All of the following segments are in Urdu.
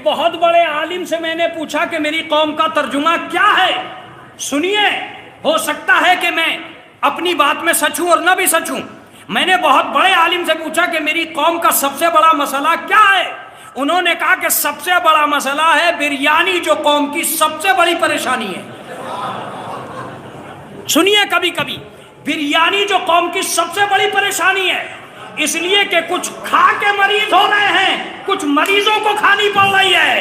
بہت بڑے عالم سے میں نے پوچھا کہ میری قوم کا ترجمہ کیا ہے. سنیے، ہو سکتا ہے کہ میں اپنی بات میں سچ ہوں اور نہ بھی سچ ہوں. میں نے بہت بڑے عالم سے پوچھا کہ میری قوم کا سب سے بڑا مسئلہ کیا ہے. انہوں نے کہا کہ سب سے بڑا مسئلہ ہے بریانی، جو قوم کی سب سے بڑی پریشانی ہے. سنیے، کبھی کبھی بریانی جو قوم کی سب سے بڑی پریشانی ہے، اس لیے کہ کچھ کھا کے مریض ہو رہے ہیں، کچھ مریضوں کو کھانی پڑ رہی ہے.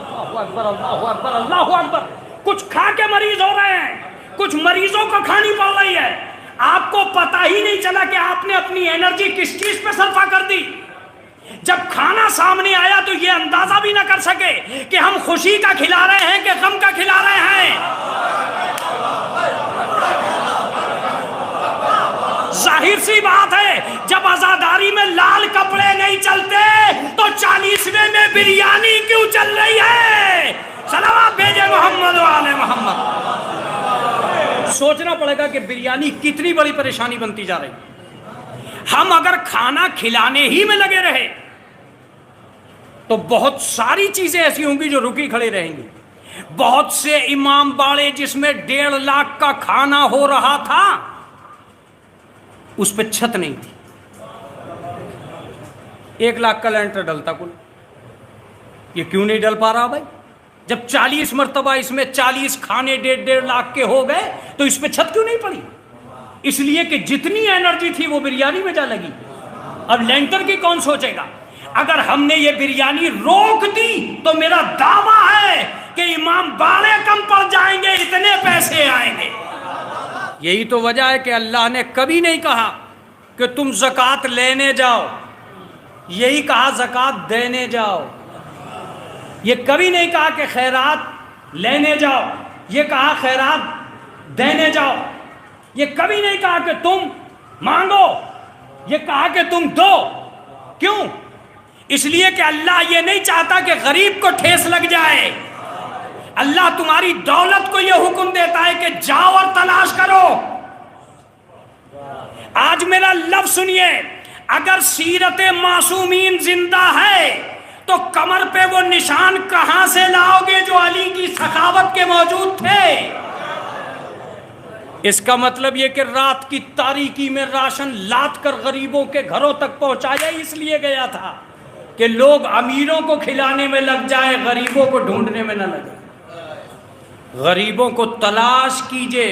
اللہ اکبر، اللہ اکبر، اللہ اکبر. کچھ کھا کے مریض ہو رہے ہیں، کچھ مریضوں کو کھانی پڑ رہی ہے. آپ کو پتہ ہی نہیں چلا کہ آپ نے اپنی انرجی کس چیز پہ صرفہ کر دی. جب کھانا سامنے آیا تو یہ اندازہ بھی نہ کر سکے کہ ہم خوشی کا کھلا رہے ہیں کہ غم کا کھلا رہے ہیں. ظاہر سی بات ہے، جب عزاداری میں لال کپڑے نہیں چلتے تو 40ویں میں بریانی کیوں چل رہی ہے؟ صلوات بھیجے محمد و آل محمد. سوچنا پڑے گا کہ بریانی کتنی بڑی پریشانی بنتی جا رہی. ہم اگر کھانا کھلانے ہی میں لگے رہے تو بہت ساری چیزیں ایسی ہوں گی جو رکی کھڑی رہیں گی. بہت سے امام باڑے جس میں 1.5 لاکھ کا کھانا ہو رہا تھا، اس پہ چھت نہیں تھی. 1 لاکھ کا لینٹر ڈلتا کل. یہ کیوں نہیں ڈل پا رہا بھائی؟ جب 40 مرتبہ اس میں 40 کھانے 1.5 لاکھ کے ہو گئے تو اس پہ چھت کیوں نہیں پڑی؟ اس لیے کہ جتنی انرجی تھی وہ بریانی میں جا لگی. اب لینٹر کی کون سوچے گا؟ اگر ہم نے یہ بریانی روک دی تو میرا دعویٰ ہے کہ امام باڑے کم پڑ جائیں گے، اتنے پیسے آئیں گے. یہی تو وجہ ہے کہ اللہ نے کبھی نہیں کہا کہ تم زکوٰۃ لینے جاؤ، یہی کہا زکوٰۃ دینے جاؤ. یہ کبھی نہیں کہا کہ خیرات لینے جاؤ، یہ کہا خیرات دینے جاؤ. یہ کبھی نہیں کہا کہ تم مانگو، یہ کہا کہ تم دو. کیوں؟ اس لیے کہ اللہ یہ نہیں چاہتا کہ غریب کو ٹھیس لگ جائے. اللہ تمہاری دولت کو یہ حکم دیتا ہے کہ جاؤ اور تلاش کرو. آج میرا لفظ سنیے، اگر سیرت معصومین زندہ ہے تو کمر پہ وہ نشان کہاں سے لاؤ گے جو علی کی سخاوت کے موجود تھے؟ اس کا مطلب یہ کہ رات کی تاریکی میں راشن لاد کر غریبوں کے گھروں تک پہنچایا اس لیے گیا تھا کہ لوگ امیروں کو کھلانے میں لگ جائیں، غریبوں کو ڈھونڈنے میں نہ لگے. غریبوں کو تلاش کیجئے،